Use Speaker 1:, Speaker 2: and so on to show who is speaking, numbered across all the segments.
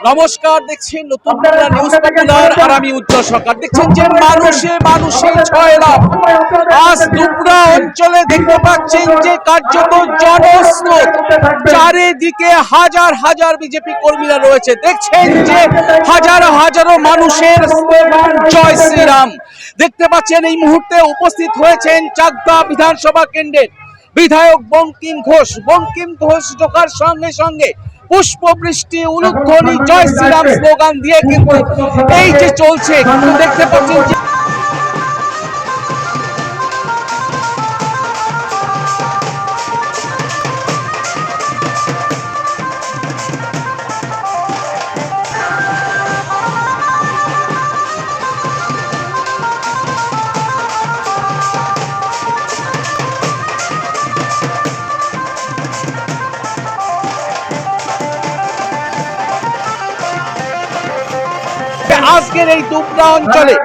Speaker 1: নমস্কার, দেখছেন নতুন বাংলা নিউজ পপুলার আর আমি উজ্জ্বল সরকার। দেখছেন যে মানুষে ছয়লাভ। আজ দুবরা অঞ্চলে দেখতে পাচ্ছেন যে কার্যত জনস্রোত, চারিদিকে হাজার হাজার বিজেপি কর্মীরা রয়েছে। দেখছেন যে হাজারো মানুষের স্লোগান জয় শ্রীরাম। দেখতে পাচ্ছেন এই মুহূর্তে উপস্থিত হয়েছেন চাকদা বিধানসভা কেন্দ্রের বিধায়ক বঙ্কিম ঘোষ ঢোকার সঙ্গে সঙ্গে পুষ্পবৃষ্টি, উলুধ্বনি, জয় শ্রীরাম স্লোগান দিয়ে কিন্তু এই যে চলছে, কিন্তু দেখতে পাচ্ছেন যে আজকের এই দুবরা অঞ্চলে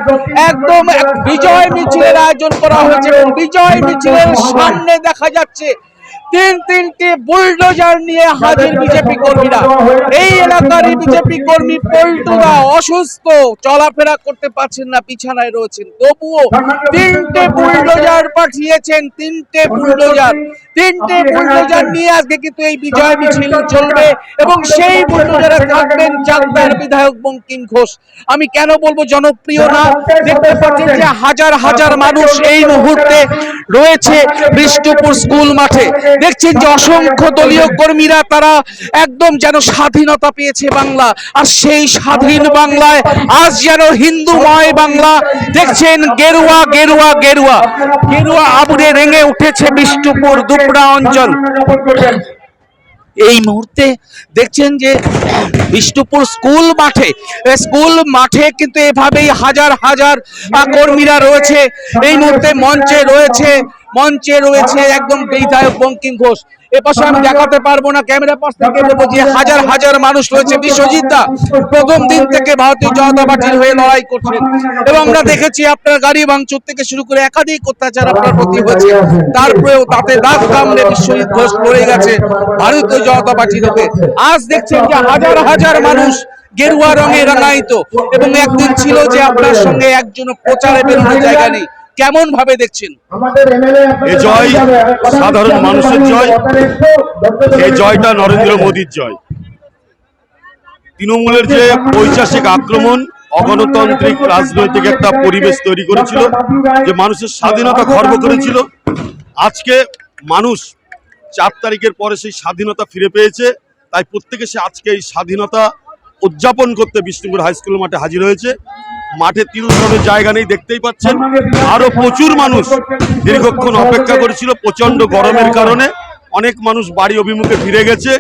Speaker 1: একদম বিজয় মিছিলের আয়োজন করা হয়েছে এবং বিজয় মিছিলের সামনে দেখা যাচ্ছে তিনটি বুলডোজার নিয়ে হাজির বিজেপি কর্মীরা। এই এলাকার বিজেপি কর্মী পল্টুদা অসুস্থ, চলাফেরা করতে পারছেন না, বিছানায় রয়েছেন, তবুও তিনটে বুলডোজার পাঠিয়েছেন। তিনটে বুলডোজার নিয়ে আজকে কিন্তু এই বিজয় মিছিল চলবে এবং সেই বুলডোজারে থাকবেন চাকদার বিধায়ক বঙ্কিম ঘোষ। আমি কেন বলবো জনপ্রিয় না, দেখতে পাচ্ছেন যে হাজার মানুষ এই মুহূর্তে রয়েছে বিষ্ণুপুর স্কুল মাঠে। দেখছেন যে অসংখ্য দলীয় কর্মীরা, তারা একদম যেন স্বাধীনতা পেয়েছে বাংলা, আর সেই স্বাধীন বাংলায় আজ যেন হিন্দুময় বাংলা। দেখছেন গেরুয়া আবুরে রেঙে উঠেছে বিষ্ণুপুর দুবরা অঞ্চল। এই মুহূর্তে দেখছেন যে বিষ্ণুপুর স্কুল মাঠে কিন্তু এভাবেই হাজার কর্মীরা রয়েছে। এই মুহূর্তে মঞ্চে রয়েছে একদম বিধায়ক বঙ্কিম ঘোষ। এপাশে আমি দেখাতে পারবো না, ক্যামেরা পাশ থেকে বলবো যে হাজার মানুষ রয়েছে। বিশ্বজিৎ দা প্রথম দিন থেকে ভারতীয় জনতা পার্টির হয়ে লড়াই করছেন এবং আমরা দেখেছি আপনার গাড়ি ভাঙচুর থেকে শুরু করে একাধিক অত্যাচার আপনার প্রতি হয়েছে, তারপরেও তাতে দাগ কামড়ে বিশ্বজিৎ ঘোষ লড়ে গেছে ভারতীয় জনতা পার্টির হয়ে। আজ দেখছেন যে হাজার মানুষ গেরুয়া রঙে রাঙায়িত এবং একদিন ছিল যে আপনার সঙ্গে একজন প্রচারে বেরোনোর জায়গা নেই। কেমন ভাবে দেখছেন
Speaker 2: এই জয়? সাধারণ মানুষের জয়, এই জয়টা নরেন্দ্র মোদীর জয়। তৃণমূলের যে পৈশাচিক আক্রমণ, অগণতান্ত্রিক রাজনৈতিক একটা পরিবেশ তৈরি করেছিল, যে মানুষের স্বাধীনতা খর্ব করেছিল, আজকে মানুষ 4 তারিখের পরে সেই স্বাধীনতা ফিরে পেয়েছে। তাই প্রত্যেকে সে আজকে এই স্বাধীনতা উদযাপন করতে বিষ্ণুপুর হাই স্কুল মাঠে হাজির হয়েছে। মাঠে তিরুধামের জায়গা নেই, দেখতেই পাচ্ছেন। আরো প্রচুর মানুষ দীর্ঘক্ষণ অপেক্ষা করেছিল প্রচন্ড গরমের কারণে। অনেক মানুষ বাড়ি অভিমুখে ফিরে গেছে,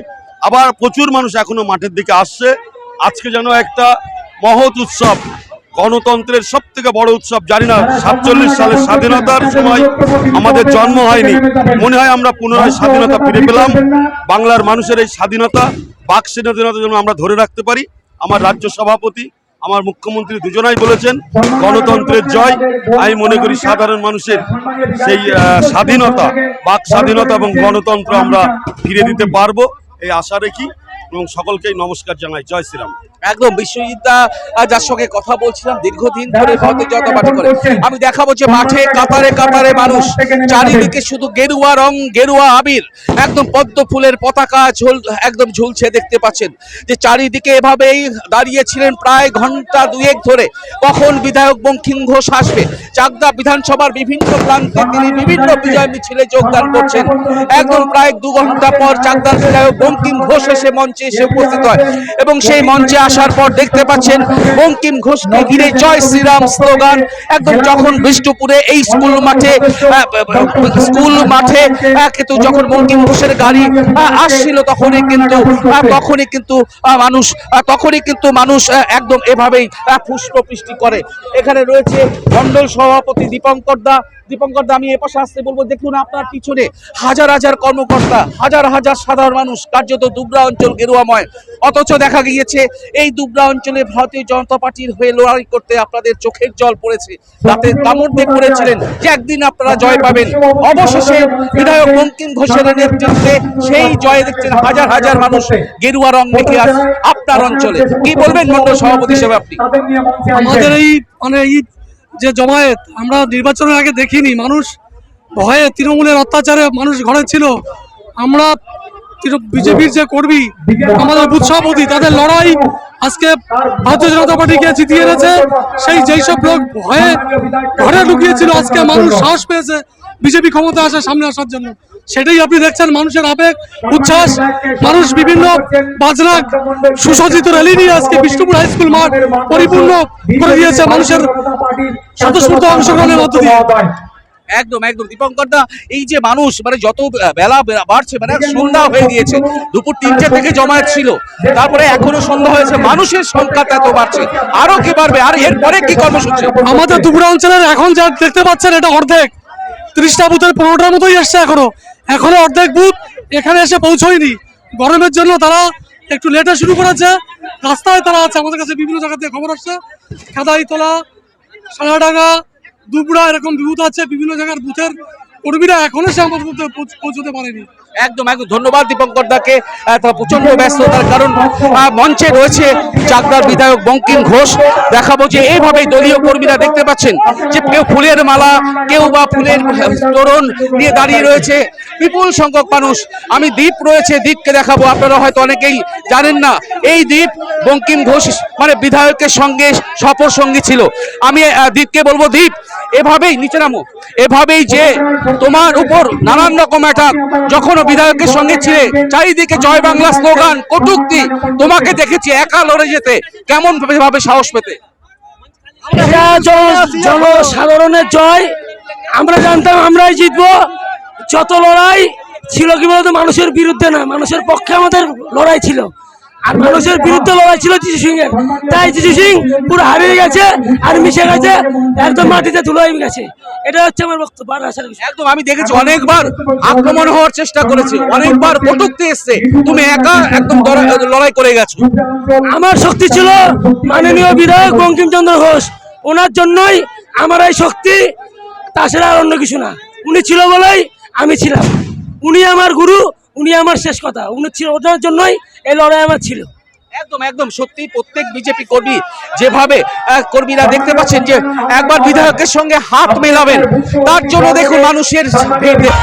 Speaker 2: আবার প্রচুর মানুষ এখনো মাঠের দিকে আসছে। আজকে যেন একটা মহৎ উৎসব, গণতন্ত্রের সব থেকে বড় উৎসব। জানি না 47 সালের স্বাধীনতার সময় আমাদের জন্ম হয়নি, মনে হয় আমরা পুনরায় স্বাধীনতা ফিরে পেলাম। বাংলার মানুষের এই স্বাধীনতা, বাক স্বাধীনতা যেন আমরা ধরে রাখতে পারি। আমার রাজ্য সভাপতি, আমার মুখ্যমন্ত্রী দুজনাই বলেছেন গণতন্ত্রের জয়। আমি মনে করি সাধারণ মানুষের সেই স্বাধীনতা, বাক স্বাধীনতা এবং গণতন্ত্র আমরা ফিরে দিতে পারবো, এই আশা রেখি এবং সকলকেই নমস্কার জানাই। জয় শ্রীরাম।
Speaker 1: একদম বিশ্বজিৎ দা যার সঙ্গে কথা বলছিলাম, দীর্ঘদিন ধরে ভারতীয় জনতা পার্টি করে। আমি দেখাবো যে মাঠে কাতারে মানুষ, চারিদিকে শুধু গেরুয়া রং, গেরুয়া আবির, একদম পদ্ম ফুলের পতাকা একদম ঝুলছে। দেখতে পাচ্ছেন যে চারিদিকে এভাবেই দাঁড়িয়েছিলেন প্রায় ঘন্টা 2 ধরে, কখন বিধায়ক বঙ্কিম ঘোষ আসবে। চাকদা বিধানসভার বিভিন্ন প্রান্তে তিনি বিভিন্ন বিজয় মিছিলে যোগদান করছেন। একদম প্রায় 2 ঘন্টা পর চাকদার বিধায়ক বঙ্কিম ঘোষ এসে মঞ্চে এসে উপস্থিত হয় এবং সেই মঞ্চে আসার পর দেখতে পাচ্ছেন বঙ্কিম ঘোষকে ঘিরে জয় শ্রীরাম স্লোগান। একদম যখন বিষ্ণুপুরে এই স্কুল মাঠে কিন্তু যখন বঙ্কিম ঘোষের গাড়ি আসছিল, তখনই কিন্তু মানুষ একদম এভাবেই পুষ্পবৃষ্টি করে। এখানে রয়েছে মন্ডল সভাপতি দীপঙ্কর দা। আমি এপাশে আসতে বলবো, দেখুন আপনার পিছনে হাজার কর্মকর্তা, হাজার সাধারণ মানুষ, কার্যত দুবরা অঞ্চল গেরুয়াময়, অথচ দেখা গিয়েছে এই দুবরা অঞ্চলে ভারতীয় জনতা পার্টির হয়ে লড়াই করতে আপনাদের চোখের জল পড়েছে, রাতে কামড় দিয়ে পড়েছিলেন যে একদিন আপনারা জয় পাবেন। অবশেষে বিধায়ক বঙ্কিম ঘোষের নেতৃত্বে সেই জয় দেখছেন হাজার হাজার মানুষ গেরুয়া রং মেখে আস আপনার অঞ্চলে। কি বলবেন মন্ডল সভাপতি হিসেবে আপনি?
Speaker 3: আমাদের এই এই যে জমায়েত আমরা নির্বাচনের আগে দেখিনি, মানুষ ভয়ে তৃণমূলের অত্যাচারে মানুষ ঘরে ছিল। আমরা বিজেপির যে কর্মী আমাদের বুথ সভাপতি তাদের লড়াই আজকে ভারতীয় জনতা পার্টিকে জিতিয়ে এনেছে। যেই সব লোক ভয়ে ঘরে ঢুকিয়েছিল আজকে মানুষ সাহস পেয়েছে বিজেপি ক্ষমতা আসার সামনে আসার জন্য। সেটাই আপনি দেখছেন, মানুষের আবেগ উচ্ছ্বাস। মানুষ বিভিন্ন বাজনা সুসজ্জিত র্যালি নিয়ে আজকে বিষ্ণুপুর হাই স্কুল মাঠ পরিপূর্ণ করে দিয়েছে মানুষের স্বতঃস্ফূর্ত অংশগ্রহণের মধ্য দিয়ে।
Speaker 1: একদম একদম দীপঙ্কর দা, এই যে মানুষ মানে যত বেলা বাড়ছে, মানে সন্ধ্যা হয়ে গিয়েছে, দুপুর 3টে থেকে জমায়েত ছিল, তারপরে এখনো সন্ধ্যা হয়েছে, মানুষের সংখ্যা এত বাড়ছে, আরো কি বাড়বে? আর এরপরে কি কর্মসূচি?
Speaker 3: আমাদের দুপুরা অঞ্চলের এখন যা দেখতে পাচ্ছেন এটা অর্ধেক, 30টা বুথের 15টার মতোই এসছে, এখনো অর্ধেক বুথ এখানে এসে পৌঁছয়নি। গরমের জন্য তারা একটু লেটে শুরু করেছে, রাস্তায় তারা আছে। আমাদের কাছে বিভিন্ন জায়গা থেকে খবর আসছে, খেদাইতলা, সানাডাঙ্গা, দুবড়া এরকম বুথ আছে, বিভিন্ন জায়গার বুথের কর্মীরা এখনো সে আমাদের বুথে পৌঁছতে পারেনি।
Speaker 1: একদম একদম ধন্যবাদ দীপঙ্কর দাকে, প্রচন্ড ব্যস্ততার কারণ মঞ্চে রয়েছে চাকদার বিধায়ক বঙ্কিম ঘোষ। দেখাবো যে এইভাবেই দলীয় কর্মীরা দেখতে পাচ্ছেন যে কেউ ফুলের মালা, কেউ বা ফুলের তোরণ নিয়ে দাঁড়িয়ে রয়েছে বিপুল সংখ্যক মানুষ। আমি দ্বীপ রয়েছে, দ্বীপকে দেখাবো, আপনারা হয়তো অনেকেই জানেন না এই দ্বীপ বঙ্কিম ঘোষ মানে বিধায়কের সঙ্গে সফর সঙ্গী ছিল। আমি দ্বীপকে বলবো, দ্বীপ এভাবেই নিচে নামো, এভাবেই যে তোমার উপর নানান রকম অ্যাটাক, যখন বিধায়কের সঙ্গে ছিলে চারিদিকে জয় বাংলা স্লোগান, কটূক্তি, তোমাকে দেখেছি একা লড়ে যেতে, কেমন ভাবে সাহস পেতে?
Speaker 4: জনসাধারণের জয়, আমরা জানতাম আমরাই জিতবো। যত লড়াই ছিল কি বলতো, মানুষের বিরুদ্ধে না, মানুষের পক্ষে আমাদের লড়াই ছিল, আর মানুষের বিরুদ্ধে লড়াই ছিল জিজু সিং এর। তাই জিজু সিং পুরো হারিয়ে গেছে আর মিশে গেছে, একদম মাটিতে ধুলো হয়ে গেছে। এটা হচ্ছে আমার বক্তব্য।
Speaker 1: একদম আমি দেখেছি অনেকবার আক্রমণ হওয়ার চেষ্টা করেছে, অনেকবার কটূক্তি এসছে, তুমি একা একদম লড়াই করে গেছো।
Speaker 4: আমার শক্তি ছিল মাননীয় বিধায়ক বঙ্কিমচন্দ্র ঘোষ, ওনার জন্যই আমার এই শক্তি, তাছাড়া আর অন্য কিছু না। উনি ছিল বলেই আমি ছিলাম, উনি আমার গুরু, উনি আমার শেষ কথা, উনি ছিল, ওনার জন্যই এই লড়াই আমার ছিল।
Speaker 1: একদম একদম সত্যি প্রত্যেক বিজেপি কর্মী যেভাবে কর্মীরা দেখতে পাচ্ছেন যে একবার বিধায়কের সঙ্গে হাত মেলাবেন, তার জন্য দেখুন মানুষের ভিড়।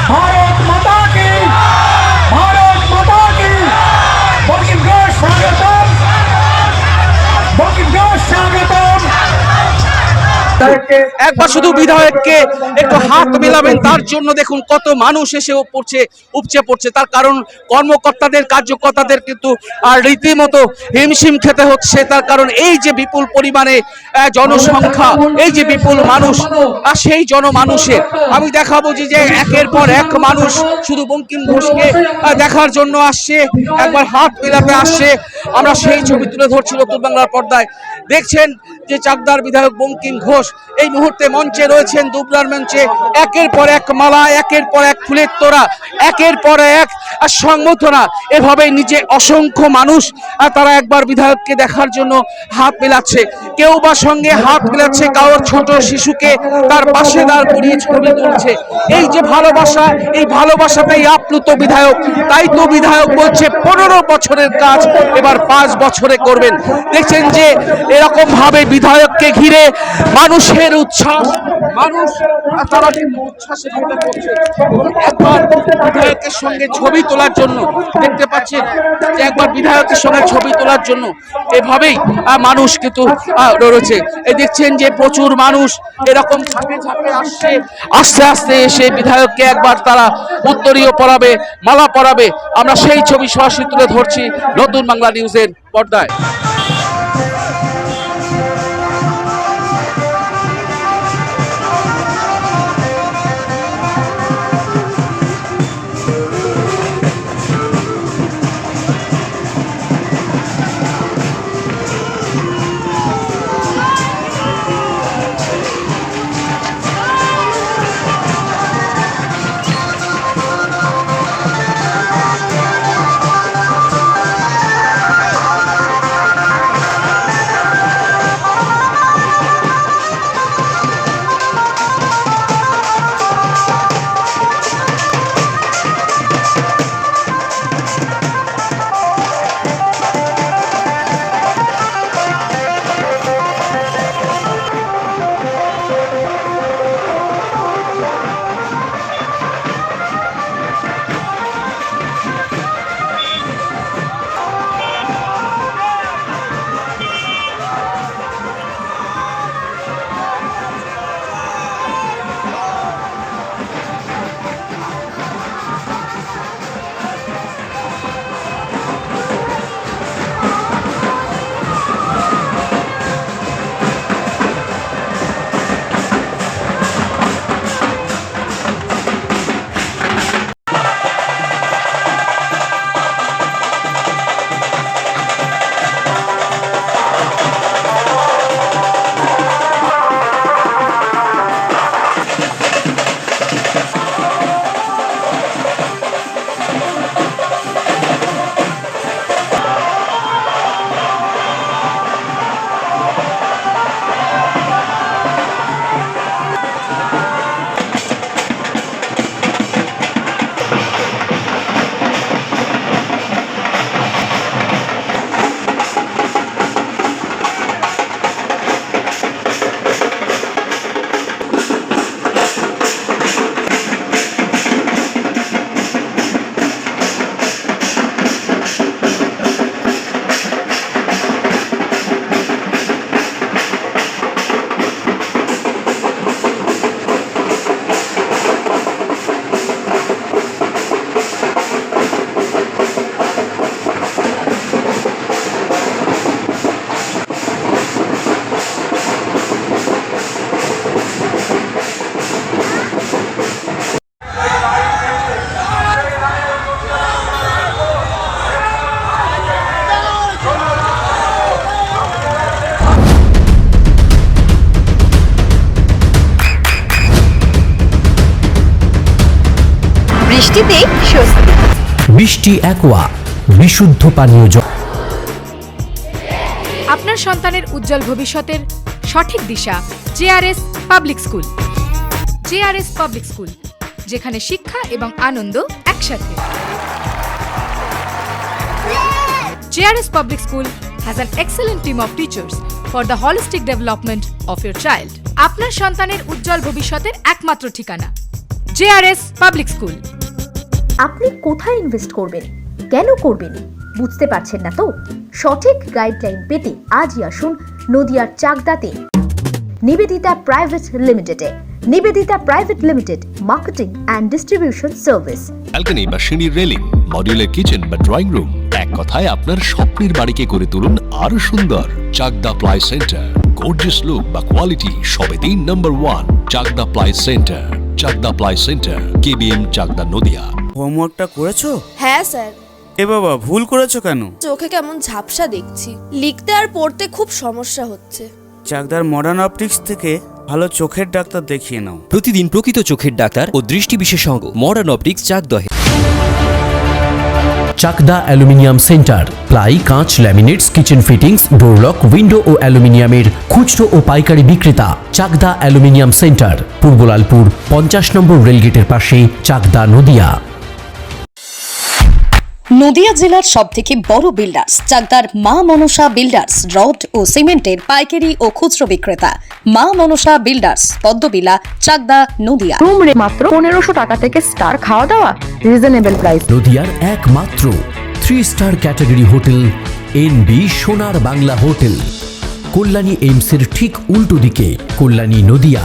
Speaker 5: भारत माता की, भारत माता की, बंकिम घोष स्वागतम, बंकिम घोष स्वागतम।
Speaker 1: একবার শুধু বিধায়ককে একটু হাত মেলাবেন, তার জন্য দেখুন কত মানুষ এসে উপচে পড়ছে। তার কারণ কর্মকর্তাদের কার্যকর্তাদের কিন্তু রীতিমতো হিমশিম খেতে হচ্ছে, তার কারণ এই যে বিপুল পরিমাণে জনসংখ্যা, এই যে বিপুল মানুষ, আর সেই জনমানুষের আমি দেখাবো যে একের পর এক মানুষ শুধু বঙ্কিম ঘোষকে দেখার জন্য আসছে, একবার হাত মেলাতে আসছে। আমরা সেই ছবি তুলে ধরছি নতুন বাংলার পর্দায়। দেখছেন যে চাকদার বিধায়ক বঙ্কিম ঘোষ এই মুহূর্তে মঞ্চে রয়েছেন, দুবরার মঞ্চে একের পর এক মালা, একের পর এক ফুলের তোড়া, একের পর এক সংবর্ধনা, এভাবেই নিজে অসংখ্য মানুষ তারা একবার বিধায়ককে দেখার জন্য হাত মেলাচ্ছে। কেউ বা সঙ্গে হাত মেলাচ্ছে, কারোর ছোট শিশুকে তার পাশে দাঁড় করিয়ে ছবি তুলছে। এই যে ভালোবাসা, এই ভালোবাসাটাই আপ্লুত বিধায়ক। তাই তো বিধায়ক বলছে 15 বছরের কাজ এবার 5 বছরে করবেন। দেখছেন যে এরকম ভাবে বিধায়ককে ঘিরে মানুষের উচ্ছ্বাস, মানুষ তারা কিন্তু উচ্ছ্বাসে ফেটে পড়ছে। একবার বিধায়কের সঙ্গে ছবি তোলার জন্য দেখতে পাচ্ছেন যে একবার বিধায়কের সঙ্গে ছবি তোলার জন্য এভাবেই মানুষ কিন্তু রয়েছে। এই দেখছেন যে প্রচুর মানুষ এরকম ঝাঁপে ঝাঁপে আসছে, আস্তে আস্তে এসে বিধায়ককে একবার তারা উত্তরীয় পরাবে, মালা পরাবে। আমরা সেই ছবি সরাসরি তুলে ধরছি নতুন বাংলা নিউজের পর্দায়।
Speaker 6: বৃষ্টিতেই স্বস্তি।
Speaker 7: বৃষ্টি অ্যাকোয়া বিশুদ্ধ পানীয় জল।
Speaker 8: আপনার সন্তানের উজ্জ্বল ভবিষ্যতের সঠিক দিশা JRS Public School. JRS Public School, যেখানে শিক্ষা এবং আনন্দ একসাথে। JRS Public School has an excellent team of teachers for the holistic development of your child. আপনার সন্তানের উজ্জ্বল ভবিষ্যতের একমাত্র ঠিকানা জেআরএস পাবলিক স্কুল।
Speaker 6: আপনি কোথায় ইনভেস্ট করবেন, কেন করবেন বুঝতে পারছেন না তো? সঠিক গাইডলাইন পেতে আজই আসুন নদিয়ার চাকদাতে নিবেদিতা প্রাইভেট লিমিটেডে। Nivedita Private Limited, marketing and distribution service.
Speaker 9: Balcony বা সিঁড়ির রেলিং, মডিউলার কিচেন বা ড্রয়িং রুম, এক কথায় আপনার স্বপ্নের বাড়িকে করে তুলুন আরো সুন্দর। Chakda Ply Centre, gorgeous look বা কোয়ালিটি সবেতেই number 1। Chakda Ply Centre, Chakda Ply Centre, KBM, Chakda, Nadia.
Speaker 10: হোমওয়ার্কটা করেছো?
Speaker 11: হ্যাঁ স্যার।
Speaker 10: এ বাবা, ভুল করেছো কেন?
Speaker 11: চোখে কেমন ঝাপসা দেখছি, লিখতে আর পড়তে খুব সমস্যা হচ্ছে।
Speaker 10: চাকদার মডার্ন অপটিক্স থেকে ভালো চোখের ডাক্তার দেখিয়ে নাও।
Speaker 7: প্রতিদিন প্রকৃত চোখের ডাক্তার ও দৃষ্টি বিশেষজ্ঞ মডার্ন অপটিক্স চাকদহে। চাকদা অ্যালুমিনিয়াম সেন্টার, প্লাই, কাঁচ, laminates, kitchen fittings, door lock, window ও অ্যালুমিনিয়ামের খুচরো ও পাইকারি বিক্রেতা। Chakda Aluminium Centre, Purbalalpur 50 number রেলগেটের পাশে, চাকদা, নদিয়া।
Speaker 12: নদিয়া জেলার সবথেকে বড় বিল্ডার্স চাকদার মা মনসা বিল্ডার্স, রড ও সিমেন্টের পাইকারি ও খুচরো বিক্রেতা। মা মনসা বিল্ডার্স, পদ্মবিলা, চাকদা, নদিয়া।
Speaker 6: রুম রে মাত্র 1500 টাকা থেকে স্টার, খাওয়া দাওয়া রিজনেবল প্রাইস।
Speaker 7: নদিয়ার একমাত্র 3 স্টার ক্যাটাগরি হোটেল এনবি সোনার বাংলা হোটেল, কল্যাণী এইমসের ঠিক উল্টো দিকে, কল্যাণী, নদিয়া।